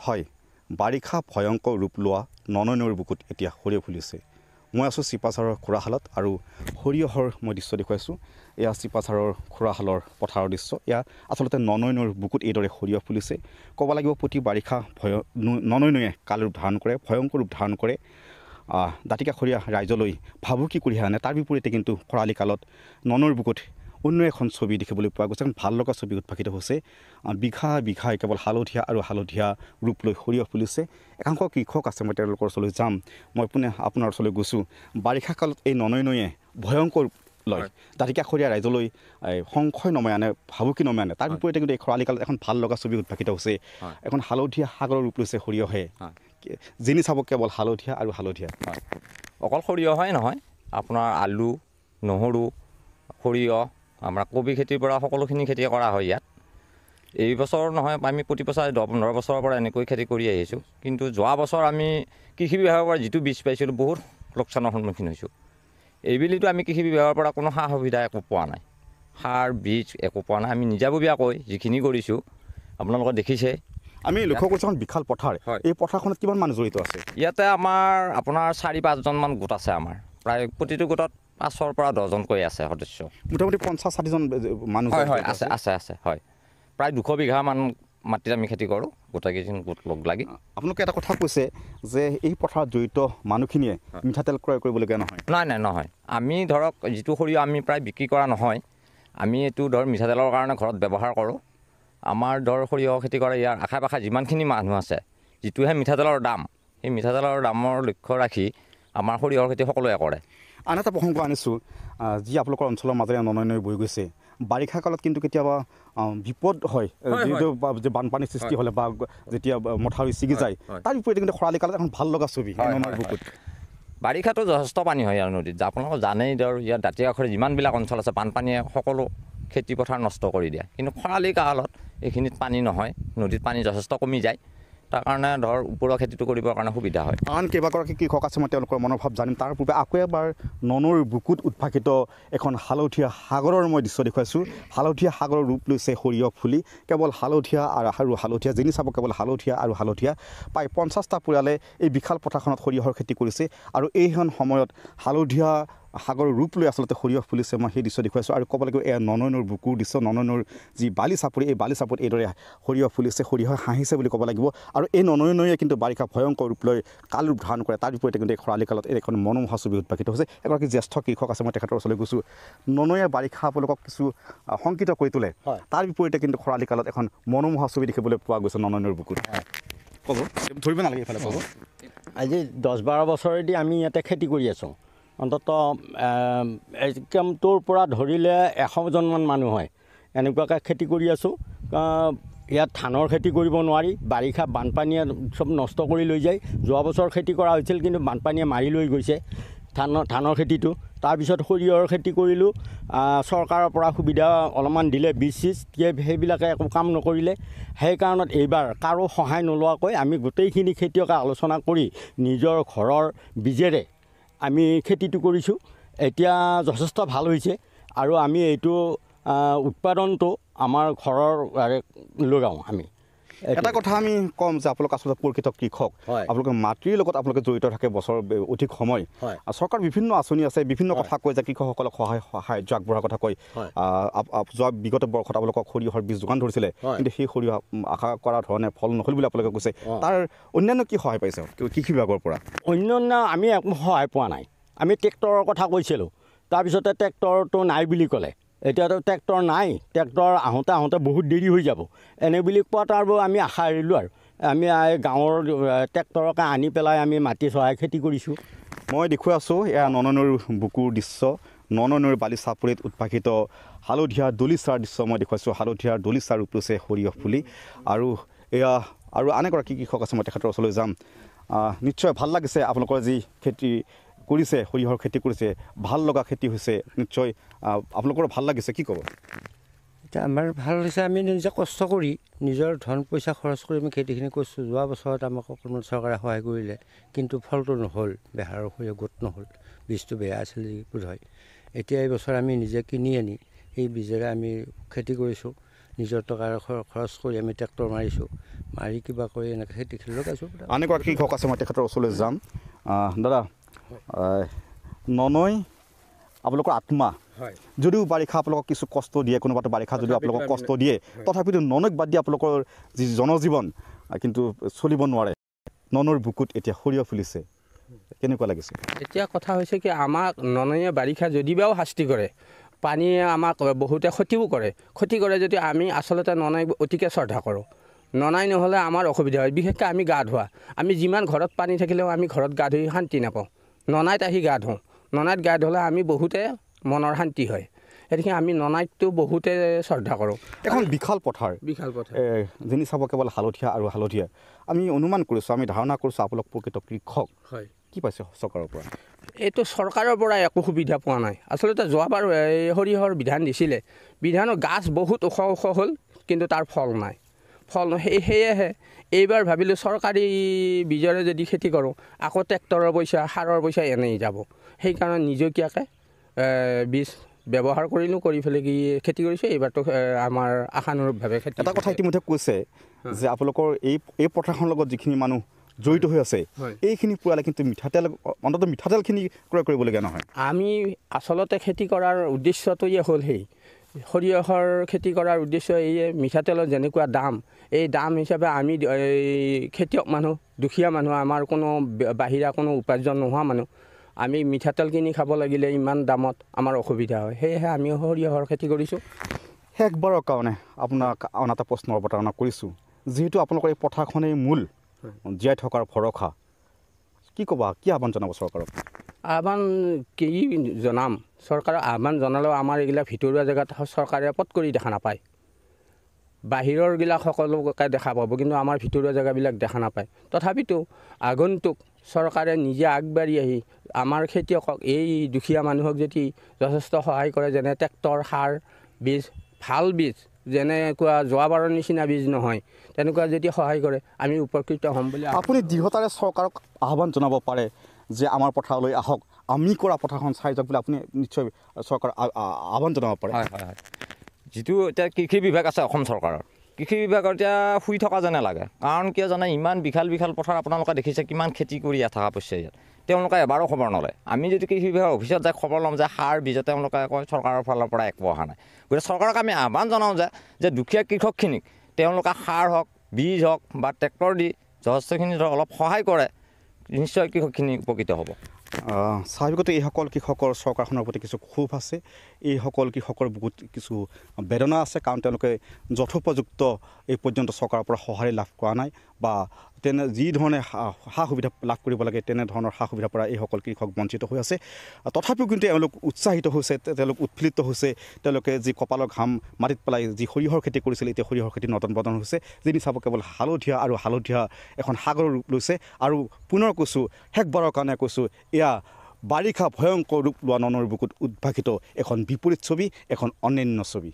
হয়, বাৰিষা ভয়ংকৰ ৰূপ লোৱা ননৈনৈৰ বুকুত এতিয়া সৰিয়হ ফুলিছে। মই আছোঁ চিপাঝাৰৰ খুৰাহালত আৰু সৰিয়হৰ মই দৃশ্য দেখুৱাইছোঁ। এয়া চিপাঝাৰৰ খুৰাহালৰ পথাৰৰ দৃশ্য। এয়া আচলতে ননৈনৈৰ বুকুত এইদৰে সৰিয়হ ফুলিছে। ক'ব লাগিব প্ৰতি বাৰিষা ননৈনৈয়ে কাল ৰূপ ধাৰণ কৰে, ভয়ংকৰ ৰূপ ধাৰণ কৰে। দাঁতিকাষৰীয়া ৰাইজলৈ ভাবুকি কঢ়িয়াই আনে। তাৰ বিপৰীতে কিন্তু খৰালি কালত ননৈৰ বুকুত অন্য এখন ছবি দেখিবলৈ পোৱা গৈছে। ভাল লগা ছবি উদ্ভাসিত হৈছে। বিঘা বিঘাই কেৱল হালধীয়া আৰু হালধীয়া ৰূপ লৈ সৰিয়হ ফুলিছে। একাংশ কৃষক আছে, মই তেওঁলোকৰ ওচৰলৈ যাম। মই পুনে আপোনাৰ ওচৰলৈ গৈছোঁ। বাৰিষা কালত এই ননৈনৈয়ে ভয়ংকৰ ৰূপ লয়, দাঁতিকাষৰীয়া ৰাইজলৈ সংশয় নমাই আনে, ভাবুকি নমাই আনে। তাৰ বিপৰীতে কিন্তু এই খৰালি কালত এখন ভাল লগা ছবি উদ্ভাসিত হৈছে। এখন হালধীয়া সাগৰৰ ৰূপ লৈছে সৰিয়হে। যেনি চাব কেৱল হালধীয়া আৰু হালধীয়া। অকল সৰিয়হই নহয়, আপোনাৰ আলু, নহৰু, সৰিয়হ, আমাৰ কবি খেতিৰ পৰা সকলোখিনি খেতি কৰা হয় ইয়াত। এই বছৰ নহয়, আমি প্ৰতি বছৰে 10-15 বছৰৰ পৰা এনেকৈ খেতি কৰি আহিছোঁ। কিন্তু যোৱা বছৰ আমি কৃষি বিভাগৰ পৰা যিটো বীজ পাইছিলোঁ, বহুত লোকচানৰ সন্মুখীন হৈছোঁ। এইবেলিতো আমি কৃষি বিভাগৰ পৰা কোনো সা সুবিধা একো পোৱা নাই, সাৰ বীজ একো পোৱা নাই। আমি নিজাববীয়াকৈ যিখিনি কৰিছোঁ আপোনালোকে দেখিছে। আমি লক্ষ্য কৰিছোঁ এখন বিশাল পথাৰ। এই পথাৰখনত কিমান মানুহ জড়িত আছে? ইয়াতে আপোনাৰ 4-5জনমান গোট আছে। আমাৰ প্ৰায় প্ৰতিটো গোটত 5ৰ পৰা 10জনকৈ আছে সদস্য। মোটামুটি 50-60জন মানুহ হয় আছে হয়। প্ৰায় 200 বিঘামান মাটিত আমি খেতি কৰোঁ, গোটেইকেইজন গোট লগ লাগি। আপোনালোকে এটা কথা কৈছে যে এই পথাৰত জড়িত মানুহখিনিয়ে মিঠাতেল ক্ৰয় কৰিবলগীয়া নহয়। নাই নহয়। আমি ধৰক যিটো সৰিয়হ আমি প্ৰায় বিক্ৰী কৰা নহয়, আমি এইটো মিঠাতেলৰ কাৰণে ঘৰত ব্যৱহাৰ কৰোঁ। আমাৰ সৰিয়হ খেতি কৰা ইয়াৰ আশে পাশে যিমানখিনি মানুহ আছে, যিটোহে মিঠাতেলৰ দাম, সেই মিঠাতেলৰ দামৰ লক্ষ্য ৰাখি আমাৰ সৰিয়হৰ খেতি সকলোৱে কৰে। আন এটা প্ৰসংগ আনিছোঁ, যি আপোনালোকৰ অঞ্চলৰ মাজেৰে ননৈনৈ বৈ গৈছে। বাৰিষা কালত কিন্তু কেতিয়াবা বিপদ হয়, যে বানপানীৰ সৃষ্টি হ'লে বা যেতিয়া মথাউৰি ছিগি যায়। তাৰ বিপৰীতে কিন্তু খৰালি কালত এখন ভাল লগা ছবি ননৈৰ বুকুত। বাৰিষাতো যথেষ্ট পানী হয় ইয়াৰ নদীত। আপোনালোকে জানেই, ইয়াৰ দাঁতিকাষৰীয়া যিমানবিলাক অঞ্চল আছে, বানপানীয়ে সকলো খেতিপথাৰ নষ্ট কৰি দিয়ে। কিন্তু খৰালি কালত এইখিনিত পানী নহয়, নদীত পানী যথেষ্ট কমি যায়। তাৰ কাৰণে ওপৰৰ খেতিটো কৰিবৰ কাৰণে সুবিধা হয়। আন কেইবাগৰাকী কৃষক আছে, মই তেওঁলোকৰ মনোভাৱ জানিম। তাৰ পূৰ্বে আকৌ এবাৰ ননৈৰ বুকুত উদ্ভাসিত এখন হালধীয়া সাগৰৰ মই দৃশ্য দেখুৱাইছোঁ। হালধীয়া সাগৰৰ ৰূপ লৈছে সৰিয়হ ফুলি। কেৱল হালধীয়া আৰু হালধীয়া, যেনি চাব কেৱল হালধীয়া আৰু হালধীয়া। প্ৰায় 50টা পৰিয়ালে এই বিশাল পথাৰখনত সৰিয়হৰ খেতি কৰিছে আৰু এইখন সময়ত হালধীয়া সাগৰৰ ৰূপ লৈ আচলতে সৰিয়হ ফুলিছে। মই সেই দৃশ্য দেখুৱাইছোঁ। আৰু ক'ব লাগিব এয়া ননৈনৈৰ বুকুৰ দৃশ্য। ননৈনৈৰ যি বালি চাপৰি, এই বালি চাপৰিত এইদৰে সৰিয়হ ফুলিছে, সৰিয়হ হাঁহিছে বুলি ক'ব লাগিব। আৰু এই ননৈনৈয়ে কিন্তু বাৰিষা ভয়ংকৰ ৰূপ লৈ কাল ৰূপ ধাৰণ কৰে। তাৰ বিপৰীতে কিন্তু এই খৰালি কালত এখন মনোমোহা ছবি উদ্ভাসিত হৈছে। এগৰাকী জ্যেষ্ঠ কৃষক আছে, মই তেখেতৰ ওচৰলৈ গৈছোঁ। ননৈয়ে বাৰিষা আপোনালোকক কিছু শংকিত কৰি তোলে। তাৰ বিপৰীতে কিন্তু খৰালি কালত এখন মনোমোহা ছবি দেখিবলৈ পোৱা গৈছে ননৈনৈৰ বুকুত। ক'ব ধৰিব নালাগে, এইফালে ক'ব। আজি 10-12 বছৰেদি আমি ইয়াতে খেতি কৰি আছোঁ। অন্ততঃ কেম্পটোৰ পৰা ধৰিলে 100জনমান মানুহ হয়। এনেকুৱাকৈ খেতি কৰি আছোঁ। ইয়াত ধানৰ খেতি কৰিব নোৱাৰি, বাৰিষা বানপানীয়ে চব নষ্ট কৰি লৈ যায়। যোৱা বছৰ খেতি কৰা হৈছিল, কিন্তু বানপানীয়ে মাৰি লৈ গৈছে ধানৰ খেতিটো। তাৰপিছত সৰিয়হৰ খেতি কৰিলোঁ। চৰকাৰৰ পৰা সুবিধা অলপমান দিলে, বীজ চিজ, সেইবিলাকে একো কাম নকৰিলে। সেইকাৰণত এইবাৰ কাৰো সহায় নোলোৱাকৈ আমি গোটেইখিনি খেতিয়কে আলোচনা কৰি নিজৰ ঘৰৰ বীজেৰে আমি খেতিটো কৰিছোঁ। এতিয়া যথেষ্ট ভাল হৈছে আৰু আমি এইটো উৎপাদনটো আমাৰ ঘৰৰ লগাওঁ আমি। এটা কথা আমি ক'ম যে আপোনালোক আচলতে প্ৰকৃত কৃষক। আপোনালোকে মাটিৰ লগত আপোনালোকে জড়িত থাকে বছৰ অধিক সময়। চৰকাৰ বিভিন্ন আঁচনি আছে, বিভিন্ন কথা কয় যে কৃষকসকলক সাহায্য আগবঢ়োৱাৰ কথা কয়। যোৱা বিগত বৰ্ষত আপোনালোকক সৰিয়হৰ বীজ যোগান ধৰিছিলে, কিন্তু সেই সৰিয়হ আশা কৰা ধৰণে ফল নহ'ল বুলি আপোনালোকে কৈছে। তাৰ অন্যান্য কি সহায় পাইছে কৃষি বিভাগৰ পৰা? অন্যান্য আমি একো সহায় পোৱা নাই। আমি ট্ৰেক্টৰৰ কথা কৈছিলোঁ, তাৰপিছতে ট্ৰেক্টৰটো নাই বুলি ক'লে। এতিয়াতো ট্ৰেক্টৰ নাই, ট্ৰেক্টৰ আহোঁতে বহুত দেৰি হৈ যাব। এনে বুলি কোৱাত আৰু আমি আশা এৰিলোঁ। আৰু আমি গাঁৱৰ ট্ৰেক্টৰকে আনি পেলাই আমি মাটি চহাই খেতি কৰিছোঁ। মই দেখুৱাই আছোঁ এয়া ননৈনৈৰ বুকুৰ দৃশ্য। ননৈনৈৰ বালি চাপৰিত উদ্ভাসিত হালধীয়া দলিচাৰ দৃশ্য মই দেখুৱাইছোঁ। হালধীয়া দলিচাৰ ৰূপ লৈছে সৰিয়হ ফুলি। আৰু এয়া আৰু আন এগৰাকী কৃষক আছে, মই তেখেতৰ ওচৰলৈ যাম। নিশ্চয় ভাল লাগিছে আপোনালোকৰ যি খেতি কৰিছে, সৰিয়হৰ খেতি কৰিছে, ভাল লগা খেতি হৈছে। নিশ্চয় আপোনালোকৰ ভাল লাগিছে, কি ক'ব? এতিয়া আমাৰ ভাল হৈছে, আমি নিজে কষ্ট কৰি নিজৰ ধন পইচা খৰচ কৰি আমি খেতিখিনি কৰিছোঁ। যোৱা বছৰত আমাক অকণমান চৰকাৰে সহায় কৰিলে, কিন্তু ফলটো নহ'ল, বেহাৰৰ সৰিয়হ গোট নহ'ল, বীজটো বেয়া আছিল বোধ হয়। এতিয়া এই বছৰ আমি নিজে কিনি আনি সেই বীজেৰে আমি খেতি কৰিছোঁ। নিজৰ টকাৰ খৰচ কৰি আমি ট্ৰেক্টৰ মাৰিছোঁ, মাৰি কিবা কৰি এনেকৈ খেতি লগাইছোঁ। আন এগৰাকী কৃষক আছে, মই তেখেতৰ ওচৰলৈ যাম। দাদা, ননৈ আপোনালোকৰ আত্মা, যদিও বাৰিষা আপোনালোকক কিছু কষ্ট দিয়ে, কোনোবাটো বাৰিষা যদিও আপোনালোকক কষ্ট দিয়ে, তথাপিতো ননৈক বাদ দি আপোনালোকৰ যি জনজীৱন কিন্তু চলিব নোৱাৰে। ননৈৰ বুকুত এতিয়া সৰিয়হ ফুলিছে, কেনেকুৱা লাগিছে? এতিয়া কথা হৈছে কি, আমাক ননৈয়ে বাৰিষা যদিবাও শাস্তি কৰে, পানীয়ে আমাক বহুতে ক্ষতিও কৰে। ক্ষতি কৰে যদি আমি আচলতে ননৈক অতিকৈ শ্ৰদ্ধা কৰোঁ। ননাই নহ'লে আমাৰ অসুবিধা হয়, বিশেষকৈ আমি গা ধোৱা। আমি যিমান ঘৰত পানী থাকিলেও আমি ঘৰত গা ধুই শান্তি নাপাওঁ। ননাইত আহি গা ধুওঁ, ননাইত গা ধুলে আমি বহুতে মনৰ শান্তি হয়। গতিকে আমি ননাইতটো বহুতে শ্ৰদ্ধা কৰোঁ। এখন বিশাল পথাৰ, যিনি চাব কেৱল হালধীয়া আৰু হালধীয়া। আমি অনুমান কৰিছোঁ, আমি ধাৰণা কৰিছোঁ আপোনালোক প্ৰকৃত কৃষক। হয়, কি পাইছে চৰকাৰৰ পৰা? এইটো চৰকাৰৰ পৰা একো সুবিধা পোৱা নাই। আচলতে যোৱাবাৰ এই সৰিয়হৰ বিধান দিছিলে, বিধানৰ গাছ বহুত ওখ ওখ হ'ল, কিন্তু তাৰ ফল নাই। সেয়েহে এইবাৰ ভাবিলোঁ চৰকাৰী বীজৰে যদি খেতি কৰোঁ, আকৌ ট্ৰেক্টৰৰ পইচা, সাৰৰ পইচা এনেই যাব। সেইকাৰণে নিজাববীয়াকৈ বীজ ব্যৱহাৰ কৰিলোঁ, কৰি পেলাই কি খেতি কৰিছোঁ। এইবাৰতো আমাৰ আশানুৰূপভাৱে খেতি। এটা কথা ইতিমধ্যে কৈছে যে আপোনালোকৰ এই পথাৰখনৰ লগত যিখিনি মানুহ জড়িত হৈ আছে, এইখিনি পুৰালে কিন্তু মিঠাতেল, অন্ততঃ মিঠাতেলখিনি ক্ৰয় কৰিবলগীয়া নহয়। আমি আচলতে খেতি কৰাৰ উদ্দেশ্যটোৱে হ'ল সৰিয়হৰ খেতি কৰাৰ উদ্দেশ্য এইয়ে, মিঠাতেলৰ যেনেকুৱা দাম, এই দাম হিচাপে আমি খেতিয়ক মানুহ, দুখীয়া মানুহ, আমাৰ কোনো বাহিৰা কোনো উপাৰ্জন নোহোৱা মানুহ, আমি মিঠাতেল কিনি খাব লাগিলে ইমান দামত আমাৰ অসুবিধা হয়। সেয়েহে আমি সৰিয়হৰ খেতি কৰিছোঁ। শেষবাৰৰ কাৰণে আপোনাক আন এটা প্ৰশ্নৰ অৱতাৰণা কৰিছোঁ। যিহেতু আপোনালোকৰ এই পথাৰখনেই মূল জীয়াই থকাৰ ভৰসা, কি ক'বা, কি আহ্বান জনাব চৰকাৰক? আহ্বান কি জনাম, চৰকাৰক আহ্বান জনালেও আমাৰ এইবিলাক ভিতৰুৱা জেগাত চৰকাৰে পট কৰি দেখা নাপায়। বাহিৰৰবিলাক সকলোকে দেখা পাব, কিন্তু আমাৰ ভিতৰুৱা জেগাবিলাক দেখা নাপায়। তথাপিতো আগন্তুক চৰকাৰে নিজে আগবাঢ়ি আহি আমাৰ খেতিয়কক, এই দুখীয়া মানুহক যদি যথেষ্ট সহায় কৰে, যেনে ট্ৰেক্টৰ, সাৰ, বীজ, ভাল বীজ, যেনেকুৱা যোৱাবাৰৰ নিচিনা বীজ নহয়, তেনেকুৱা যদি সহায় কৰে আমি উপকৃত হ'ম বুলি। আপুনি দৃঢ়তাৰে চৰকাৰক আহ্বান জনাব পাৰে যে আমাৰ পথাৰলৈ আহক, আমি কৰা পথাৰখন চাই যাওক বুলি আপুনি নিশ্চয় চৰকাৰক আহ্বান জনাব পাৰে। হয় হয় হয়, যিটো এতিয়া কৃষি বিভাগ আছে অসম চৰকাৰৰ, কৃষি বিভাগৰ এতিয়া শুই থকা যেনে লাগে। কাৰণ কিয় জানে, ইমান বিশাল বিশাল পথাৰ আপোনালোকে দেখিছে, কিমান খেতি কৰি থকা পইচা ইয়াত, তেওঁলোকে এবাৰো খবৰ নলয়। আমি যদি কৃষি বিভাগৰ অফিচত যাই খবৰ ল'ম যে সাৰ বীজ, তেওঁলোকে কয় চৰকাৰৰ ফালৰ পৰা একো অহা নাই। গতিকে চৰকাৰক আমি আহ্বান জনাওঁ যে দুখীয়া কৃষকখিনিক তেওঁলোকে সাৰ হওক, বীজ হওক বা ট্ৰেক্টৰ দি যথেষ্টখিনি অলপ সহায় কৰে, নিশ্চয় কৃষকখিনি উপকৃত হ'ব। স্বাভাৱিকতে এইসকল কৃষকৰ চৰকাৰখনৰ প্ৰতি কিছু ক্ষোভ আছে, এইসকল কৃষকৰ বহুত কিছু বেদনা আছে, কাৰণ তেওঁলোকে যথোপযুক্ত এই পৰ্যন্ত চৰকাৰৰ পৰা সঁহাৰি লাভ কৰা নাই, বা যি ধৰণে সা সুবিধা লাভ কৰিব লাগে তেনেধৰণৰ সা সুবিধাৰ পৰা এইসকল কৃষক বঞ্চিত হৈ আছে। তথাপিও কিন্তু তেওঁলোক উৎসাহিত হৈছে, তেওঁলোক উৎফুল্লিত হৈছে। তেওঁলোকে যি কপালৰ ঘাম মাটিত পেলাই যি সৰিয়হৰ খেতি কৰিছিল, এতিয়া সৰিয়হৰ খেতি নদন বদন হৈছে, যিনি চাব কেৱল হালধীয়া আৰু হালধীয়া এখন সাগৰৰ ৰূপ লৈছে। আৰু পুনৰ কৈছোঁ, শেষবাৰৰ কাৰণে কৈছোঁ, এয়া বাৰিষা ভয়ংকৰ ৰূপ লোৱা ননৈৰ বুকুত উদ্ভাসিত এখন বিপৰীত ছবি, এখন অন্যান্য ছবি।